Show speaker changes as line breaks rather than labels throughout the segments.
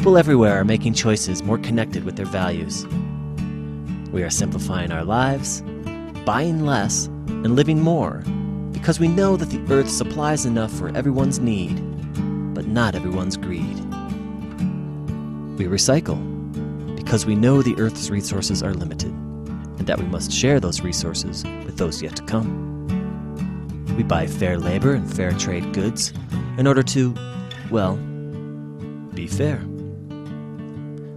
People everywhere are making choices more connected with their values. We are simplifying our lives, buying less, and living more because we know that the earth supplies enough for everyone's need, but not everyone's greed. We recycle because we know the earth's resources are limited and that we must share those resources with those yet to come. We buy fair labor and fair trade goods in order to, well, be fair.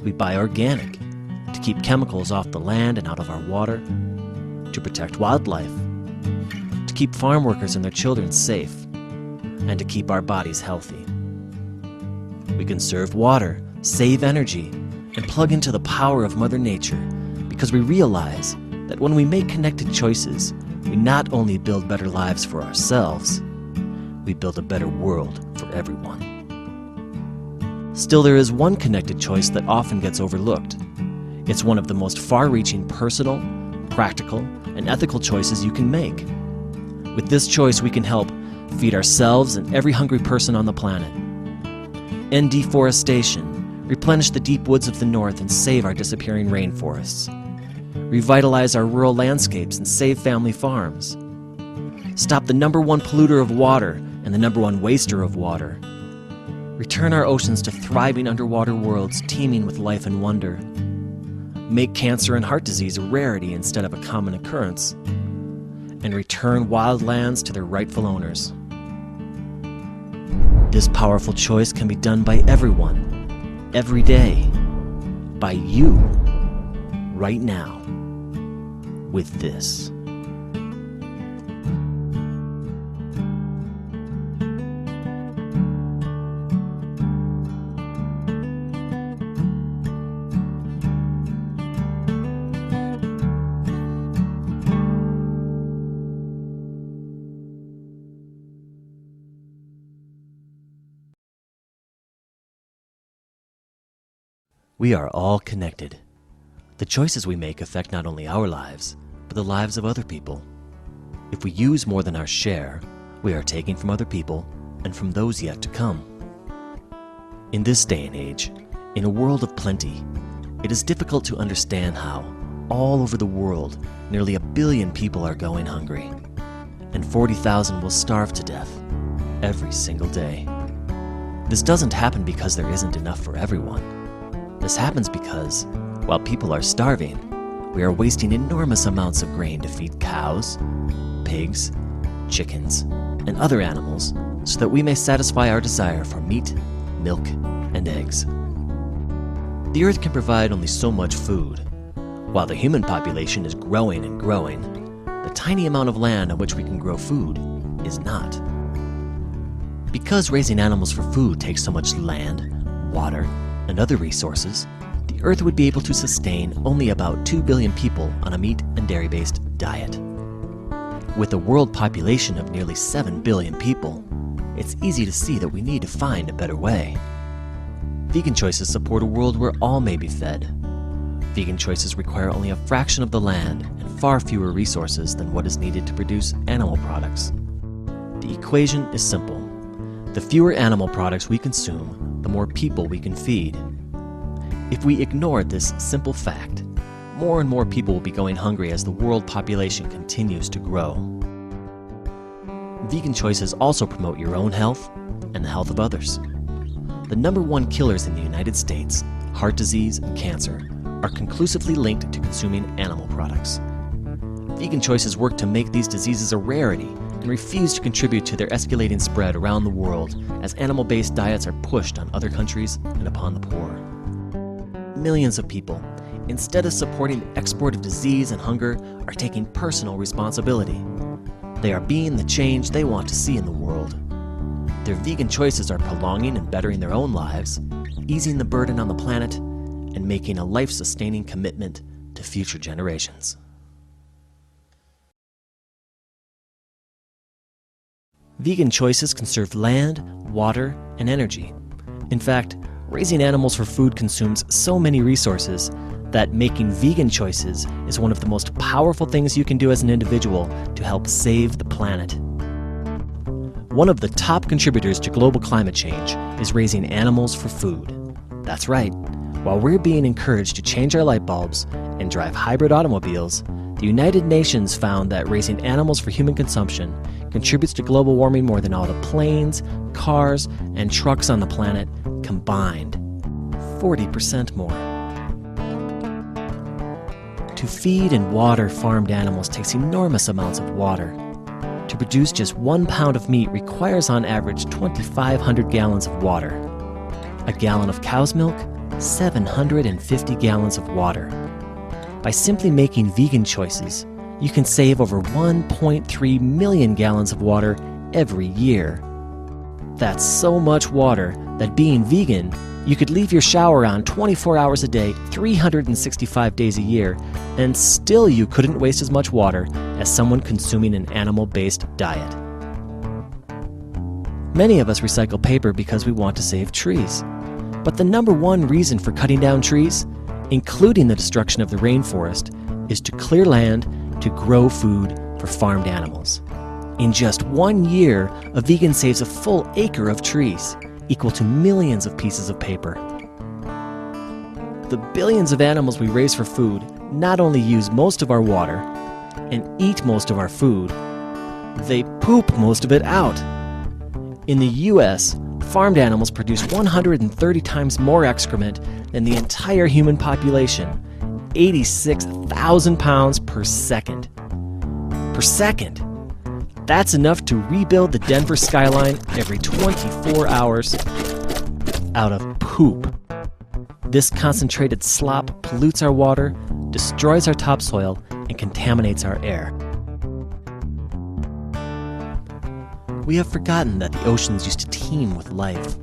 We buy organic to keep chemicals off the land and out of our water, to protect wildlife, to keep farm workers and their children safe, and to keep our bodies healthy. We conserve water, save energy, and plug into the power of Mother Nature because we realize that when we make connected choices, we not only build better lives for ourselves, we build a better world for everyone. Still, there is one connected choice that often gets overlooked. It's one of the most far-reaching personal, practical, and ethical choices you can make. With this choice, we can help feed ourselves and every hungry person on the planet, end deforestation, replenish the deep woods of the north and save our disappearing rainforests, revitalize our rural landscapes and save family farms, stop the #1 polluter of water and the #1 waster of water, return our oceans to thriving underwater worlds teeming with life and wonder, make cancer and heart disease a rarity instead of a common occurrence, and return wild lands to their rightful owners. This powerful choice can be done by everyone, every day, by you, right now, with this. We are all connected. The choices we make affect not only our lives, but the lives of other people. If we use more than our share, we are taking from other people and from those yet to come. In this day and age, in a world of plenty, it is difficult to understand how, all over the world, nearly 1 billion people are going hungry, and 40,000 will starve to death every single day. This doesn't happen because there isn't enough for everyone. This happens because, while people are starving, we are wasting enormous amounts of grain to feed cows, pigs, chickens, and other animals so that we may satisfy our desire for meat, milk, and eggs. The earth can provide only so much food. While the human population is growing and growing, the tiny amount of land on which we can grow food is not. Because raising animals for food takes so much land, water, and other resources, the earth would be able to sustain only about 2 billion people on a meat and dairy-based diet. With a world population of nearly 7 billion people, it's easy to see that we need to find a better way. Vegan choices support a world where all may be fed. Vegan choices require only a fraction of the land and far fewer resources than what is needed to produce animal products. The equation is simple. The fewer animal products we consume, the more people we can feed. If we ignore this simple fact, more and more people will be going hungry as the world population continues to grow. Vegan choices also promote your own health and the health of others. The #1 killers in the United States, heart disease and cancer, are conclusively linked to consuming animal products. Vegan choices work to make these diseases a rarity and refuse to contribute to their escalating spread around the world as animal-based diets are pushed on other countries and upon the poor. Millions of people, instead of supporting the export of disease and hunger, are taking personal responsibility. They are being the change they want to see in the world. Their vegan choices are prolonging and bettering their own lives, easing the burden on the planet, and making a life-sustaining commitment to future generations. Vegan choices conserve land, water, and energy. In fact, raising animals for food consumes so many resources that making vegan choices is one of the most powerful things you can do as an individual to help save the planet. One of the top contributors to global climate change is raising animals for food. That's right. While we're being encouraged to change our light bulbs and drive hybrid automobiles, the United Nations found that raising animals for human consumption contributes to global warming more than all the planes, cars, and trucks on the planet combined. 40% more. To feed and water farmed animals takes enormous amounts of water. To produce just 1 pound of meat requires on average 2,500 gallons of water. A gallon of cow's milk, 750 gallons of water. By simply making vegan choices, you can save over 1.3 million gallons of water every year. That's so much water that being vegan, you could leave your shower on 24 hours a day, 365 days a year, and still you couldn't waste as much water as someone consuming an animal-based diet. Many of us recycle paper because we want to save trees. But the number one reason for cutting down trees, including the destruction of the rainforest, is to clear land to grow food for farmed animals. In just 1 year, a vegan saves a full acre of trees, equal to millions of pieces of paper. The billions of animals we raise for food not only use most of our water and eat most of our food, they poop most of it out. In the US, farmed animals produce 130 times more excrement than the entire human population, 86,000 pounds per second. Per second! That's enough to rebuild the Denver skyline every 24 hours out of poop. This concentrated slop pollutes our water, destroys our topsoil, and contaminates our air. We have forgotten that the oceans used to teem with life.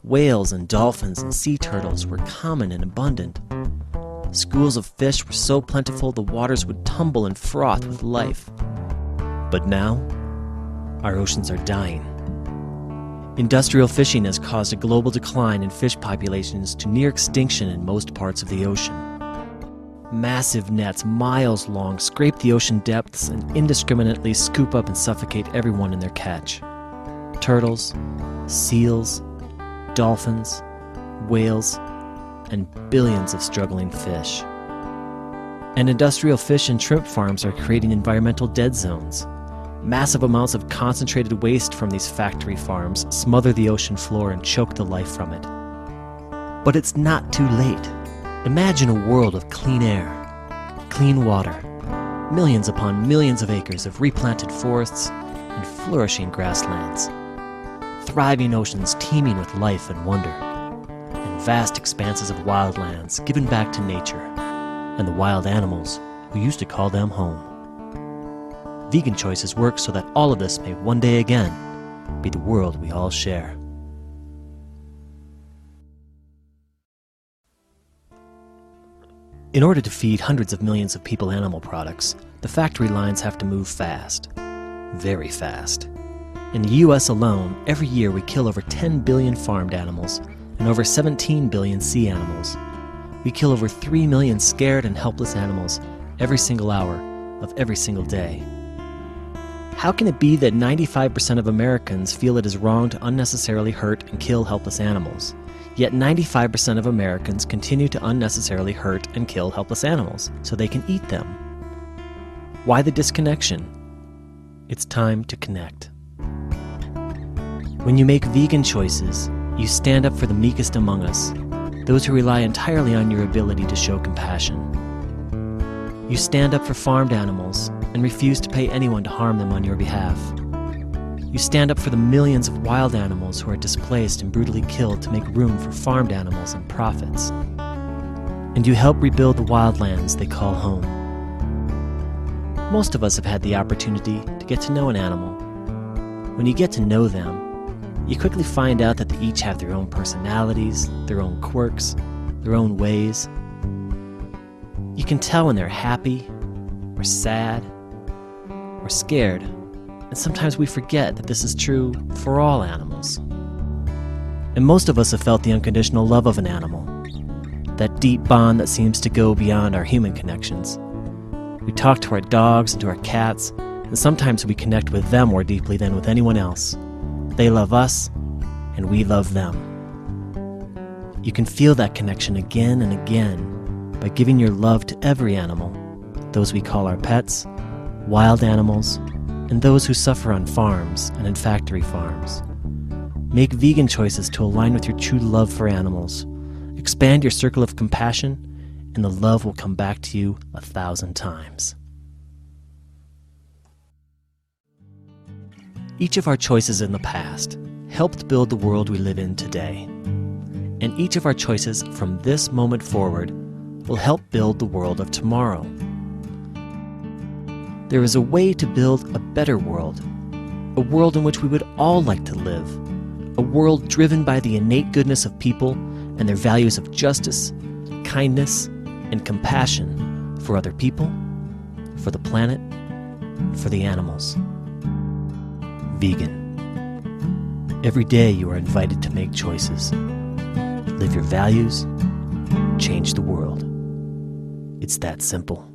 Whales and dolphins and sea turtles were common and abundant. Schools of fish were so plentiful the waters would tumble and froth with life. But now, our oceans are dying. Industrial fishing has caused a global decline in fish populations to near extinction in most parts of the ocean. Massive nets miles long scrape the ocean depths and indiscriminately scoop up and suffocate everyone in their catch. Turtles, seals, dolphins, whales, and billions of struggling fish. And industrial fish and shrimp farms are creating environmental dead zones. Massive amounts of concentrated waste from these factory farms smother the ocean floor and choke the life from it. But it's not too late. Imagine a world of clean air, clean water, millions upon millions of acres of replanted forests and flourishing grasslands, thriving oceans teeming with life and wonder, and vast expanses of wildlands given back to nature and the wild animals who used to call them home. Vegan choices work so that all of this may one day again be the world we all share. In order to feed hundreds of millions of people animal products, the factory lines have to move fast. Very fast. In the US alone, every year we kill over 10 billion farmed animals and over 17 billion sea animals. We kill over 3 million scared and helpless animals every single hour of every single day. How can it be that 95% of Americans feel it is wrong to unnecessarily hurt and kill helpless animals, yet 95% of Americans continue to unnecessarily hurt and kill helpless animals so they can eat them? Why the disconnection? It's time to connect. When you make vegan choices, you stand up for the meekest among us, those who rely entirely on your ability to show compassion. You stand up for farmed animals and refuse to pay anyone to harm them on your behalf. You stand up for the millions of wild animals who are displaced and brutally killed to make room for farmed animals and profits. And you help rebuild the wildlands they call home. Most of us have had the opportunity to get to know an animal. When you get to know them, you quickly find out that they each have their own personalities, their own quirks, their own ways. You can tell when they're happy, or sad, or scared, and sometimes we forget that this is true for all animals. And most of us have felt the unconditional love of an animal, that deep bond that seems to go beyond our human connections. We talk to our dogs and to our cats, and sometimes we connect with them more deeply than with anyone else. They love us, and we love them. You can feel that connection again and again by giving your love to every animal, those we call our pets, wild animals, and those who suffer on farms and in factory farms. Make vegan choices to align with your true love for animals. Expand your circle of compassion, and the love will come back to you 1,000 times. Each of our choices in the past helped build the world we live in today. And each of our choices from this moment forward will help build the world of tomorrow. There is a way to build a better world, a world in which we would all like to live, a world driven by the innate goodness of people and their values of justice, kindness, and compassion for other people, for the planet, for the animals. Vegan. Every day you are invited to make choices. Live your values, change the world. It's that simple.